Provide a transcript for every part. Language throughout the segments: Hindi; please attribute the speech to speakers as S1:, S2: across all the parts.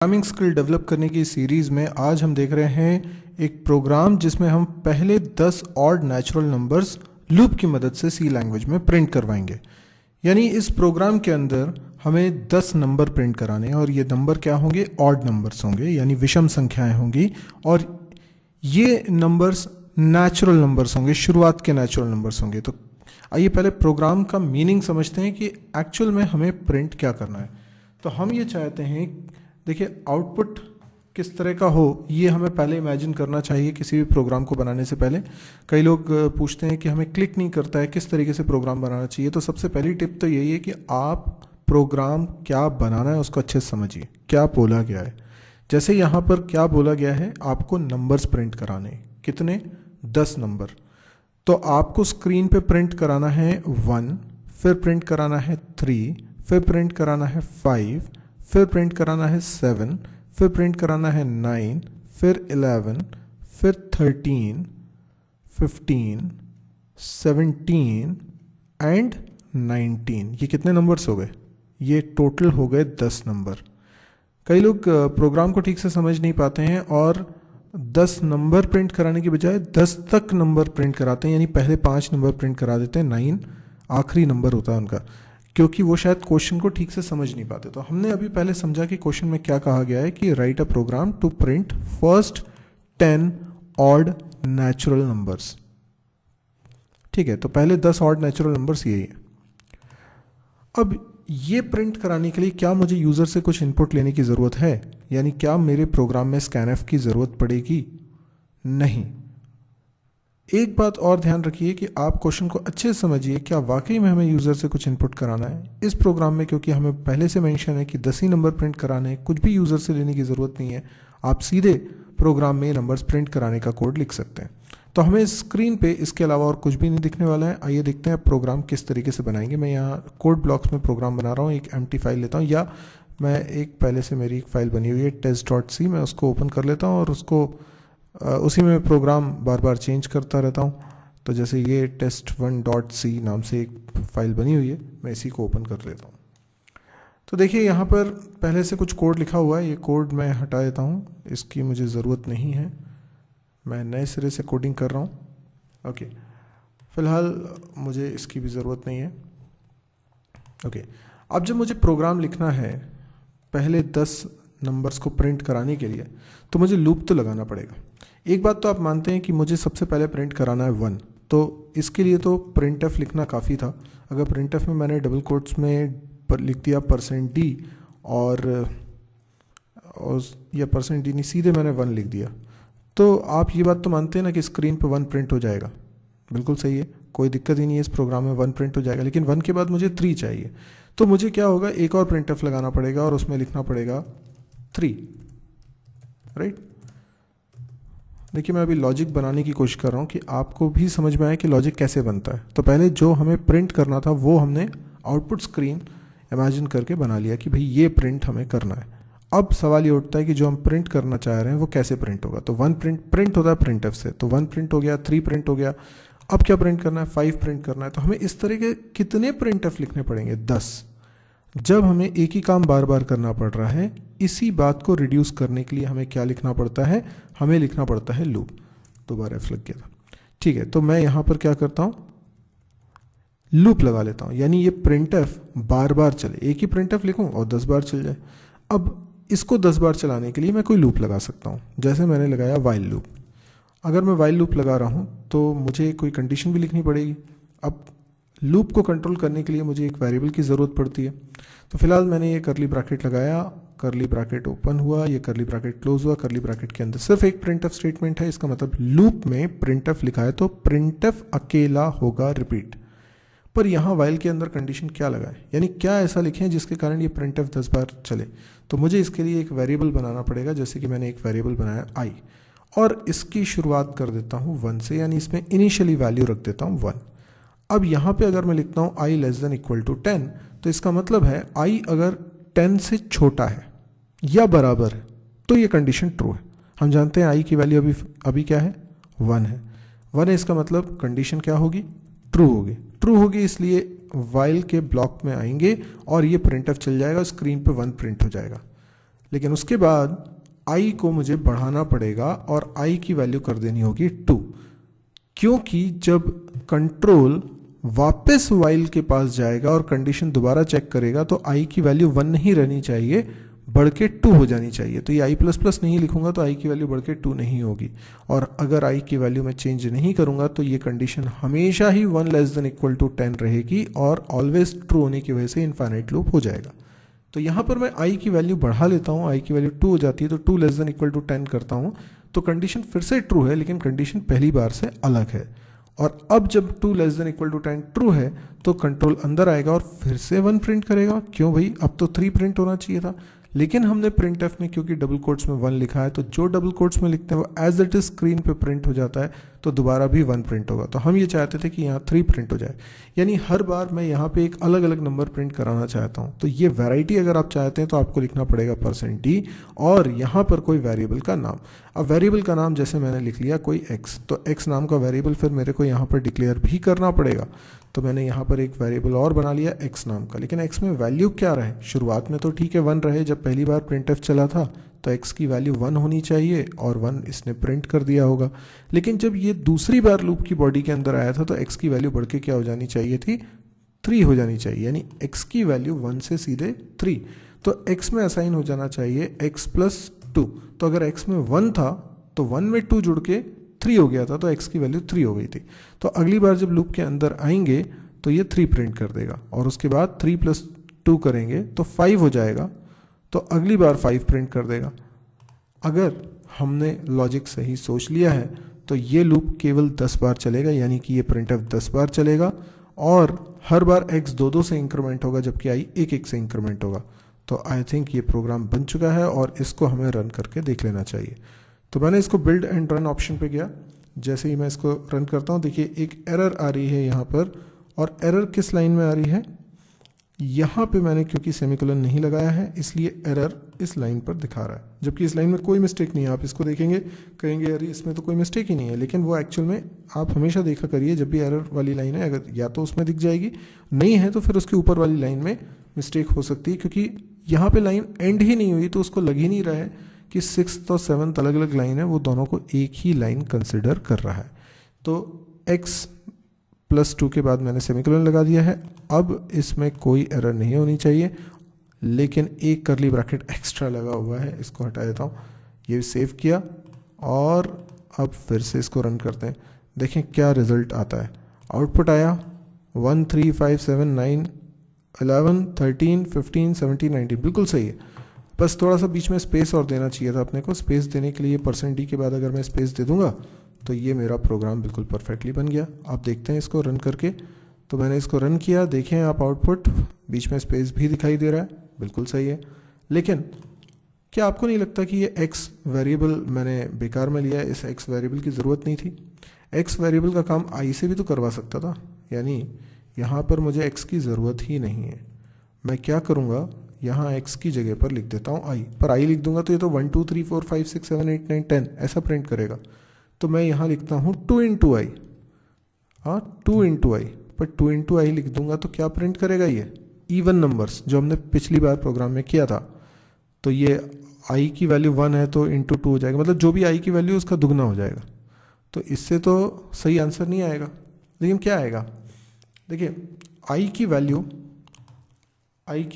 S1: प्रोग्रामिंग स्किल डेवलप करने की सीरीज़ में आज हम देख रहे हैं एक प्रोग्राम जिसमें हम पहले 10 ऑड नेचुरल नंबर्स लूप की मदद से सी लैंग्वेज में प्रिंट करवाएंगे। यानी इस प्रोग्राम के अंदर हमें 10 नंबर प्रिंट कराने हैं और ये नंबर क्या होंगे, ऑड नंबर्स होंगे, यानी विषम संख्याएं होंगी। और ये नंबर्स नेचुरल नंबर्स होंगे, शुरुआत के नेचुरल नंबर्स होंगे। तो आइए पहले प्रोग्राम का मीनिंग समझते हैं कि एक्चुअल में हमें प्रिंट क्या करना है। तो हम ये चाहते हैं, देखिए आउटपुट किस तरह का हो ये हमें पहले इमेजिन करना चाहिए किसी भी प्रोग्राम को बनाने से पहले। कई लोग पूछते हैं कि हमें क्लिक नहीं करता है, किस तरीके से प्रोग्राम बनाना चाहिए। तो सबसे पहली टिप तो यही है कि आप प्रोग्राम क्या बनाना है उसको अच्छे से समझिए, क्या बोला गया है। जैसे यहाँ पर क्या बोला गया है, आपको नंबर्स प्रिंट कराने, कितने, 10 नंबर। तो आपको स्क्रीन पे प्रिंट कराना है 1, फिर प्रिंट कराना है 3, फिर प्रिंट कराना है 5, फिर प्रिंट कराना है 7, फिर प्रिंट कराना है 9, फिर 11, फिर 13, 15, 17 एंड 19। ये कितने नंबर्स हो गए? ये टोटल हो गए 10 नंबर। कई लोग प्रोग्राम को ठीक से समझ नहीं पाते हैं और 10 नंबर प्रिंट कराने की बजाय 10 तक नंबर प्रिंट कराते हैं, यानी पहले 5 नंबर प्रिंट करा देते हैं, 9 आखिरी नंबर होता है उनका, क्योंकि वो शायद क्वेश्चन को ठीक से समझ नहीं पाते। तो हमने अभी पहले समझा कि क्वेश्चन में क्या कहा गया है कि write a program to print first 10 odd natural numbers. ठीक है, तो पहले 10 ऑड नेचुरल नंबर्स यही है। अब ये प्रिंट कराने के लिए क्या मुझे यूज़र से कुछ इनपुट लेने की ज़रूरत है? यानी क्या मेरे प्रोग्राम में स्कैनफ की ज़रूरत पड़ेगी? नहीं। एक बात और ध्यान रखिए कि आप क्वेश्चन को अच्छे से समझिए, क्या वाकई में हमें यूज़र से कुछ इनपुट कराना है इस प्रोग्राम में, क्योंकि हमें पहले से मेंशन है कि 10 ही नंबर प्रिंट कराने हैं, कुछ भी यूज़र से लेने की ज़रूरत नहीं है। आप सीधे प्रोग्राम में नंबर्स प्रिंट कराने का कोड लिख सकते हैं। तो हमें स्क्रीन पे इसके अलावा और कुछ भी नहीं दिखने वाला है। आइए देखते हैं प्रोग्राम किस तरीके से बनाएंगे। मैं यहाँ कोड ब्लॉक्स में प्रोग्राम बना रहा हूँ, एक एम्प्टी फाइल लेता हूँ, या मैं एक पहले से मेरी एक फाइल बनी हुई है test.c, मैं उसको ओपन कर लेता हूँ और उसको उसी में प्रोग्राम बार बार चेंज करता रहता हूँ। तो जैसे ये test1.c नाम से एक फाइल बनी हुई है, मैं इसी को ओपन कर लेता हूँ। तो देखिए यहाँ पर पहले से कुछ कोड लिखा हुआ है, ये कोड मैं हटा देता हूँ, इसकी मुझे ज़रूरत नहीं है, मैं नए सिरे से कोडिंग कर रहा हूँ। ओके, फ़िलहाल मुझे इसकी भी ज़रूरत नहीं है। ओके, अब जब मुझे प्रोग्राम लिखना है पहले 10 नंबर्स को प्रिंट कराने के लिए, तो मुझे लूप तो लगाना पड़ेगा। एक बात तो आप मानते हैं कि मुझे सबसे पहले प्रिंट कराना है 1, तो इसके लिए तो printf लिखना काफ़ी था। अगर printf में मैंने डबल कोट्स में लिख दिया %d और या %d नहीं, सीधे मैंने 1 लिख दिया, तो आप ये बात तो मानते हैं ना कि स्क्रीन पे 1 प्रिंट हो जाएगा। बिल्कुल सही है, कोई दिक्कत ही नहीं है, इस प्रोग्राम में 1 प्रिंट हो जाएगा। लेकिन 1 के बाद मुझे 3 चाहिए, तो मुझे क्या होगा, एक और printf लगाना पड़ेगा और उसमें लिखना पड़ेगा 3, राइट। देखिए मैं अभी लॉजिक बनाने की कोशिश कर रहा हूँ कि आपको भी समझ में आए कि लॉजिक कैसे बनता है। तो पहले जो हमें प्रिंट करना था वो हमने आउटपुट स्क्रीन इमेजिन करके बना लिया कि भाई ये प्रिंट हमें करना है। अब सवाल ये उठता है कि जो हम प्रिंट करना चाह रहे हैं वो कैसे प्रिंट होगा। तो 1 प्रिंट होता है printf से, तो 1 प्रिंट हो गया, 3 प्रिंट हो गया, अब क्या प्रिंट करना है, 5 प्रिंट करना है। तो हमें इस तरह के कितने printf लिखने पड़ेंगे, 10। जब हमें एक ही काम बार बार करना पड़ रहा है, इसी बात को रिड्यूस करने के लिए हमें क्या लिखना पड़ता है, हमें लिखना पड़ता है लूप। दोबारा एफ लग गया था, ठीक है। तो मैं यहाँ पर क्या करता हूँ, लूप लगा लेता हूँ, यानी ये printf बार बार चले, एक ही printf लिखूँ और 10 बार चल जाए। अब इसको 10 बार चलाने के लिए मैं कोई लूप लगा सकता हूँ, जैसे मैंने लगाया वाइल लूप। अगर मैं वाइल लूप लगा रहा हूँ तो मुझे कोई कंडीशन भी लिखनी पड़ेगी। अब लूप को कंट्रोल करने के लिए मुझे एक वेरिएबल की ज़रूरत पड़ती है। तो फिलहाल मैंने ये करली ब्रैकेट लगाया, करली ब्रैकेट ओपन हुआ, ये करली ब्रैकेट क्लोज हुआ, करली ब्रैकेट के अंदर सिर्फ एक printf स्टेटमेंट है। इसका मतलब लूप में printf लिखा है तो printf अकेला होगा रिपीट। पर यहाँ वाइल के अंदर कंडीशन क्या लगाए, यानी क्या ऐसा लिखें जिसके कारण ये printf 10 बार चले। तो मुझे इसके लिए एक वेरिएबल बनाना पड़ेगा, जैसे कि मैंने एक वेरिएबल बनाया i, और इसकी शुरुआत कर देता हूँ 1 से, यानी इसमें इनिशियली वैल्यू रख देता हूँ 1। अब यहाँ पे अगर मैं लिखता हूँ i <= 10, तो इसका मतलब है i अगर 10 से छोटा है या बराबर है तो ये कंडीशन ट्रू है। हम जानते हैं i की वैल्यू अभी क्या है, 1 है। 1 है, इसका मतलब कंडीशन क्या होगी, ट्रू होगी। ट्रू होगी इसलिए वाइल के ब्लॉक में आएंगे और ये printf चल जाएगा, स्क्रीन पे 1 प्रिंट हो जाएगा। लेकिन उसके बाद i को मुझे बढ़ाना पड़ेगा और i की वैल्यू कर देनी होगी 2, क्योंकि जब कंट्रोल वापस while के पास जाएगा और कंडीशन दोबारा चेक करेगा तो i की वैल्यू 1 नहीं रहनी चाहिए, बढ़ के 2 हो जानी चाहिए। तो ये i प्लस प्लस नहीं लिखूंगा तो i की वैल्यू बढ़ के 2 नहीं होगी, और अगर i की वैल्यू में चेंज नहीं करूंगा तो ये कंडीशन हमेशा ही 1 लेस देन इक्वल टू 10 रहेगी और ऑलवेज ट्रू होने की वजह से इनफाइनाइट लूप हो जाएगा। तो यहाँ पर मैं i की वैल्यू बढ़ा लेता हूँ, i की वैल्यू 2 हो जाती है, तो 2 लेस देन इक्वल टू 10 करता हूँ, तो कंडीशन फिर से ट्रू है, लेकिन कंडीशन पहली बार से अलग है। और अब जब 2 less than equal to 10 true है तो कंट्रोल अंदर आएगा और फिर से 1 प्रिंट करेगा। क्यों भाई, अब तो 3 प्रिंट होना चाहिए था, लेकिन हमने प्रिंट एफ में क्योंकि डबल कोट्स में 1 लिखा है, तो जो डबल कोट्स में लिखते हैं वो एज इट इज स्क्रीन पे प्रिंट हो जाता है, तो दोबारा भी 1 प्रिंट होगा। तो हम ये चाहते थे कि यहाँ 3 प्रिंट हो जाए, यानी हर बार मैं यहाँ पे एक अलग अलग नंबर प्रिंट कराना चाहता हूँ। तो ये वैरायटी अगर आप चाहते हैं तो आपको लिखना पड़ेगा %d और यहाँ पर कोई वेरिएबल का नाम। अब वेरिएबल का नाम जैसे मैंने लिख लिया कोई x, तो x नाम का वेरिएबल फिर मेरे को यहाँ पर डिक्लेयर भी करना पड़ेगा। तो मैंने यहाँ पर एक वेरिएबल और बना लिया x नाम का, लेकिन x में वैल्यू क्या रहे, शुरुआत में तो ठीक है 1 रहे, जब पहली बार printf चला था तो x की वैल्यू 1 होनी चाहिए और 1 इसने प्रिंट कर दिया होगा। लेकिन जब ये दूसरी बार लूप की बॉडी के अंदर आया था तो x की वैल्यू बढ़ के क्या हो जानी चाहिए थी, 3 हो जानी चाहिए, यानी x की वैल्यू 1 से सीधे 3, तो x में असाइन हो जाना चाहिए x प्लस 2। तो अगर x में 1 था तो 1 में 2 जुड़ के 3 हो गया था, तो x की वैल्यू 3 हो गई थी। तो अगली बार जब लूप के अंदर आएंगे तो ये 3 प्रिंट कर देगा और उसके बाद 3 प्लस 2 करेंगे तो 5 हो जाएगा, तो अगली बार 5 प्रिंट कर देगा। अगर हमने लॉजिक सही सोच लिया है तो ये लूप केवल 10 बार चलेगा, यानी कि ये printf 10 बार चलेगा और हर बार x 2-2 से इंक्रीमेंट होगा जबकि i 1-1 से इंक्रीमेंट होगा। तो आई थिंक ये प्रोग्राम बन चुका है और इसको हमें रन करके देख लेना चाहिए। तो मैंने इसको बिल्ड एंड रन ऑप्शन पे गया, जैसे ही मैं इसको रन करता हूँ देखिए एक एरर आ रही है यहाँ पर, और एरर किस लाइन में आ रही है, यहाँ पे मैंने क्योंकि सेमीकोलन नहीं लगाया है इसलिए एरर इस लाइन पर दिखा रहा है, जबकि इस लाइन में कोई मिस्टेक नहीं है। आप इसको देखेंगे कहेंगे अरे इसमें तो कोई मिस्टेक ही नहीं है, लेकिन वो एक्चुअल में आप हमेशा देखा करिए जब भी एरर वाली लाइन है, अगर या तो उसमें दिख जाएगी, नहीं है तो फिर उसके ऊपर वाली लाइन में मिस्टेक हो सकती है, क्योंकि यहाँ पे लाइन एंड ही नहीं हुई तो उसको लग ही नहीं रहा है कि 6th और 7th अलग अलग लाइन है, वो दोनों को एक ही लाइन कंसिडर कर रहा है। तो x प्लस 2 के बाद मैंने सेमीकोलन लगा दिया है। अब इसमें कोई एरर नहीं होनी चाहिए, लेकिन एक करली ब्रैकेट एक्स्ट्रा लगा हुआ है, इसको हटा देता हूँ। ये सेव किया और अब फिर से इसको रन करते हैं, देखें क्या रिजल्ट आता है। आउटपुट आया 1 3 5 7 9 11 13 15 17 19, बिल्कुल सही है। बस थोड़ा सा बीच में स्पेस और देना चाहिए था अपने को। स्पेस देने के लिए %d के बाद अगर मैं स्पेस दे दूंगा तो ये मेरा प्रोग्राम बिल्कुल परफेक्टली बन गया। आप देखते हैं इसको रन करके, तो मैंने इसको रन किया, देखें आप आउटपुट, बीच में स्पेस भी दिखाई दे रहा है, बिल्कुल सही है। लेकिन क्या आपको नहीं लगता कि ये x वेरिएबल मैंने बेकार में लिया है, इस x वेरिएबल की ज़रूरत नहीं थी। x वेरिएबल का काम i से भी तो करवा सकता था, यानी यहाँ पर मुझे x की ज़रूरत ही नहीं है। मैं क्या करूँगा, यहाँ x की जगह पर लिख देता हूँ i, पर i लिख दूंगा तो ये तो 1 2 3 4 5 6 7 8 9 10 ऐसा प्रिंट करेगा। तो मैं यहाँ लिखता हूँ 2 इंटू आई, 2 इंटू आई, पर 2 इंटू आई लिख दूंगा तो क्या प्रिंट करेगा, ये इवन नंबर्स जो हमने पिछली बार प्रोग्राम में किया था। तो ये i की वैल्यू 1 है तो इंटू 2 हो जाएगा, मतलब जो भी i की वैल्यू उसका दुगना हो जाएगा। तो इससे तो सही आंसर नहीं आएगा, लेकिन क्या आएगा, देखिए i की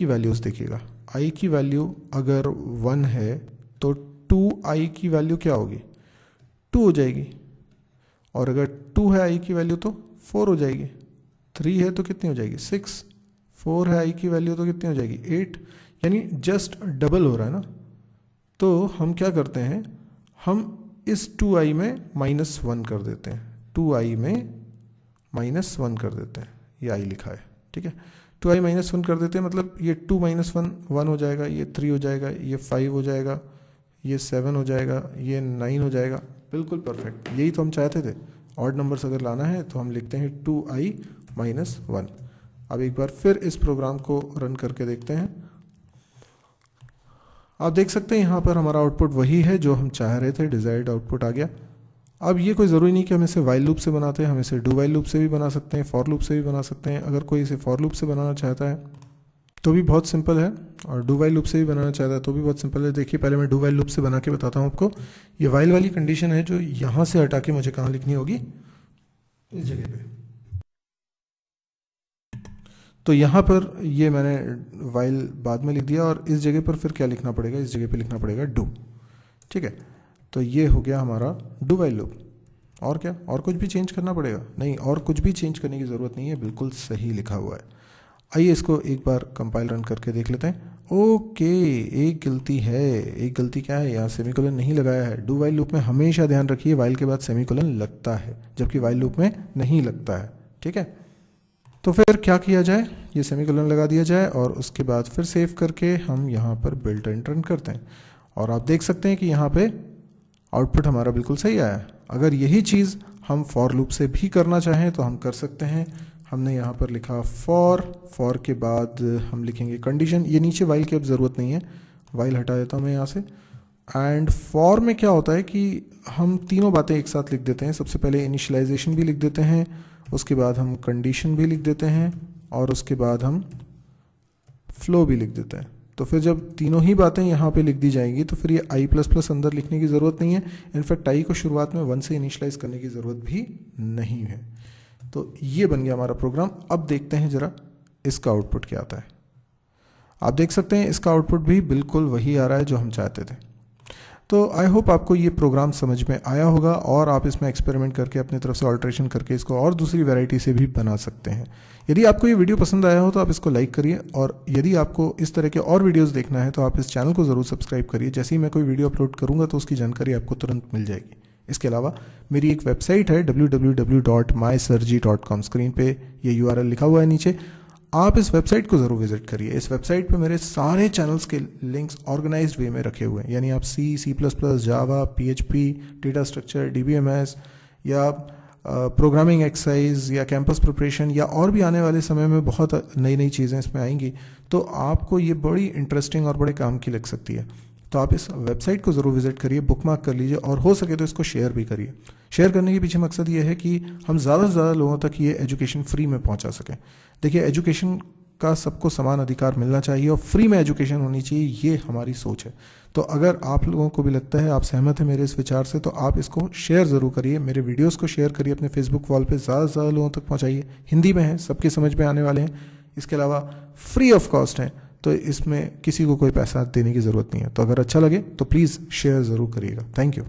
S1: वैल्यूज देखिएगा, i की वैल्यू अगर 1 है तो 2i की वैल्यू क्या होगी, 2 हो जाएगी, और अगर 2 है i की वैल्यू तो 4 हो जाएगी, 3 है तो कितनी हो जाएगी 6, 4 है i की वैल्यू तो कितनी हो जाएगी 8, यानी जस्ट डबल हो रहा है ना। तो हम क्या करते हैं, हम इस 2i में -1 कर देते हैं, 2i में -1 कर देते हैं, ये i लिखा है, ठीक है, 2i -1 कर देते हैं, मतलब ये 2 - 1 1 हो जाएगा, ये 3 हो जाएगा, ये 5 हो जाएगा, ये 7 हो जाएगा, ये 9 हो जाएगा, बिल्कुल परफेक्ट। यही तो हम चाहते थे, ऑड नंबर्स अगर लाना है तो हम लिखते हैं 2i - 1। अब एक बार फिर इस प्रोग्राम को रन करके देखते हैं। आप देख सकते हैं यहाँ पर हमारा आउटपुट वही है जो हम चाह रहे थे, डिजायर्ड आउटपुट आ गया। अब ये कोई ज़रूरी नहीं कि हम इसे वाइल लूप से बनाते हैं, हम इसे डू वाइल लूप से भी बना सकते हैं, फॉर लूप से भी बना सकते हैं। अगर कोई इसे फॉर लूप से बनाना चाहता है तो भी बहुत सिंपल है, और डू वाइल लूप से भी बनाना चाहता है तो भी बहुत सिंपल है। देखिए पहले मैं डू वाइल लूप से बना के बताता हूँ आपको। ये वाइल वाली कंडीशन है जो यहाँ से हटा के मुझे कहाँ लिखनी होगी, इस जगह पे। तो यहाँ पर ये मैंने वाइल बाद में लिख दिया, और इस जगह पर फिर क्या लिखना पड़ेगा, इस जगह पे लिखना पड़ेगा डू। ठीक है, तो ये हो गया हमारा डू वाइल लूप। और क्या, और कुछ भी चेंज करना पड़ेगा? नहीं, और कुछ भी चेंज करने की ज़रूरत नहीं है, बिल्कुल सही लिखा हुआ है। आइए इसको एक बार कंपाइल रन करके देख लेते हैं। ओके, एक गलती है। एक गलती क्या है, यहाँ सेमीकोलन नहीं लगाया है। डू वाइल लूप में हमेशा ध्यान रखिए वाइल के बाद सेमीकोलन लगता है, जबकि वाइल लूप में नहीं लगता है। ठीक है, तो फिर क्या किया जाए, ये सेमीकोलन लगा दिया जाए और उसके बाद फिर सेव करके हम यहाँ पर बिल्ट एंड रन करते हैं। और आप देख सकते हैं कि यहाँ पे आउटपुट हमारा बिल्कुल सही आया है। अगर यही चीज़ हम फॉर लूप से भी करना चाहें तो हम कर सकते हैं। हमने यहाँ पर लिखा फॉर के बाद हम लिखेंगे कंडीशन। ये नीचे वाइल की अब ज़रूरत नहीं है, वाइल हटा देता हूँ मैं यहाँ से। एंड फॉर में क्या होता है कि हम तीनों बातें एक साथ लिख देते हैं। सबसे पहले इनिशियलाइजेशन भी लिख देते हैं, उसके बाद हम कंडीशन भी लिख देते हैं, और उसके बाद हम फ्लो भी लिख देते हैं। तो फिर जब तीनों ही बातें यहाँ पे लिख दी जाएंगी तो फिर ये आई प्लस प्लस अंदर लिखने की ज़रूरत नहीं है। इनफैक्ट आई को शुरुआत में 1 से इनिशियलाइज करने की ज़रूरत भी नहीं है। तो ये बन गया हमारा प्रोग्राम। अब देखते हैं ज़रा इसका आउटपुट क्या आता है। आप देख सकते हैं इसका आउटपुट भी बिल्कुल वही आ रहा है जो हम चाहते थे। तो आई होप आपको ये प्रोग्राम समझ में आया होगा, और आप इसमें एक्सपेरिमेंट करके अपनी तरफ से ऑल्ट्रेशन करके इसको और दूसरी वैरायटी से भी बना सकते हैं। यदि आपको ये वीडियो पसंद आया हो तो आप इसको लाइक करिए, और यदि आपको इस तरह के और वीडियोस देखना है तो आप इस चैनल को ज़रूर सब्सक्राइब करिए। जैसे ही मैं कोई वीडियो अपलोड करूँगा तो उसकी जानकारी आपको तुरंत मिल जाएगी। इसके अलावा मेरी एक वेबसाइट है www.mysirji.com। स्क्रीन पे ये URL लिखा हुआ है नीचे, आप इस वेबसाइट को ज़रूर विजिट करिए। इस वेबसाइट पे मेरे सारे चैनल्स के लिंक्स ऑर्गेनाइज्ड वे में रखे हुए हैं, यानी आप C++, जावा, PHP, डेटा स्ट्रक्चर, DBMS या प्रोग्रामिंग एक्सरसाइज या कैंपस प्रिपरेशन या और भी आने वाले समय में बहुत नई नई चीज़ें इसमें आएंगी, तो आपको ये बड़ी इंटरेस्टिंग और बड़े काम की लग सकती है। तो आप इस वेबसाइट को ज़रूर विजिट करिए, बुकमार्क कर लीजिए, और हो सके तो इसको शेयर भी करिए। शेयर करने के पीछे मकसद ये है कि हम ज़्यादा से ज़्यादा लोगों तक ये एजुकेशन फ्री में पहुंचा सकें। देखिए, एजुकेशन का सबको समान अधिकार मिलना चाहिए और फ्री में एजुकेशन होनी चाहिए, ये हमारी सोच है। तो अगर आप लोगों को भी लगता है, आप सहमत हैं मेरे इस विचार से, तो आप इसको शेयर ज़रूर करिए। मेरे वीडियोज़ को शेयर करिए, अपने फेसबुक वॉल पर ज़्यादा से ज़्यादा लोगों तक पहुँचाइए। हिंदी में है, सबके समझ में आने वाले हैं। इसके अलावा फ्री ऑफ कॉस्ट हैं, तो इसमें किसी को कोई पैसा देने की ज़रूरत नहीं है। तो अगर अच्छा लगे तो प्लीज़ शेयर ज़रूर करिएगा। Thank you.